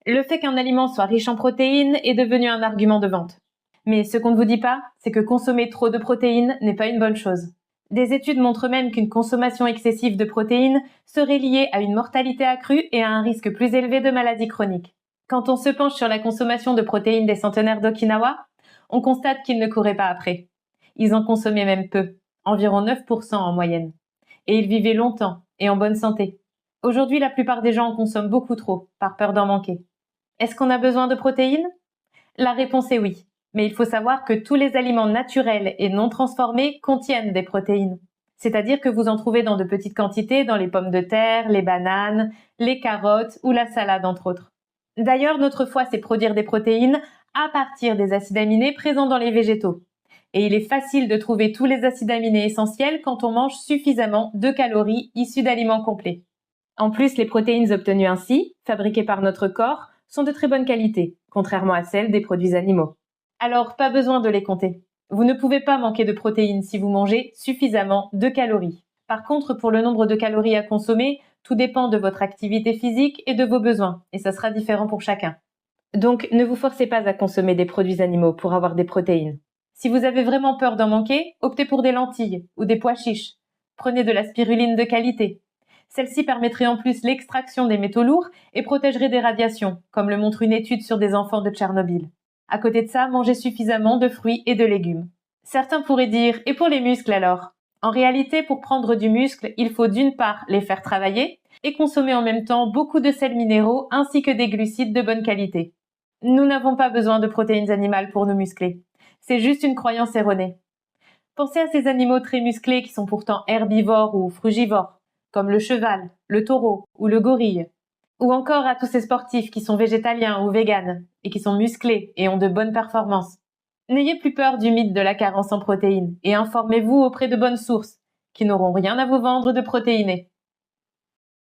Le fait qu'un aliment soit riche en protéines est devenu un argument de vente. Mais ce qu'on ne vous dit pas, c'est que consommer trop de protéines n'est pas une bonne chose. Des études montrent même qu'une consommation excessive de protéines serait liée à une mortalité accrue et à un risque plus élevé de maladies chroniques. Quand on se penche sur la consommation de protéines des centenaires d'Okinawa, on constate qu'ils ne couraient pas après. Ils en consommaient même peu, environ 9% en moyenne. Et ils vivaient longtemps et en bonne santé. Aujourd'hui, la plupart des gens en consomment beaucoup trop, par peur d'en manquer. Est-ce qu'on a besoin de protéines? La réponse est oui. Mais il faut savoir que tous les aliments naturels et non transformés contiennent des protéines. C'est-à-dire que vous en trouvez dans de petites quantités dans les pommes de terre, les bananes, les carottes ou la salade entre autres. D'ailleurs, notre foie sait produire des protéines à partir des acides aminés présents dans les végétaux. Et il est facile de trouver tous les acides aminés essentiels quand on mange suffisamment de calories issues d'aliments complets. En plus, les protéines obtenues ainsi, fabriquées par notre corps, sont de très bonne qualité, contrairement à celles des produits animaux. Alors, pas besoin de les compter. Vous ne pouvez pas manquer de protéines si vous mangez suffisamment de calories. Par contre, pour le nombre de calories à consommer, tout dépend de votre activité physique et de vos besoins, et ça sera différent pour chacun. Donc, ne vous forcez pas à consommer des produits animaux pour avoir des protéines. Si vous avez vraiment peur d'en manquer, optez pour des lentilles ou des pois chiches. Prenez de la spiruline de qualité. Celle-ci permettrait en plus l'extraction des métaux lourds et protégerait des radiations, comme le montre une étude sur des enfants de Tchernobyl. À côté de ça, mangez suffisamment de fruits et de légumes. Certains pourraient dire « et pour les muscles alors ?» En réalité, pour prendre du muscle, il faut d'une part les faire travailler et consommer en même temps beaucoup de sels minéraux ainsi que des glucides de bonne qualité. Nous n'avons pas besoin de protéines animales pour nous muscler. C'est juste une croyance erronée. Pensez à ces animaux très musclés qui sont pourtant herbivores ou frugivores, comme le cheval, le taureau ou le gorille. Ou encore à tous ces sportifs qui sont végétaliens ou véganes et qui sont musclés et ont de bonnes performances. N'ayez plus peur du mythe de la carence en protéines et informez-vous auprès de bonnes sources qui n'auront rien à vous vendre de protéinés.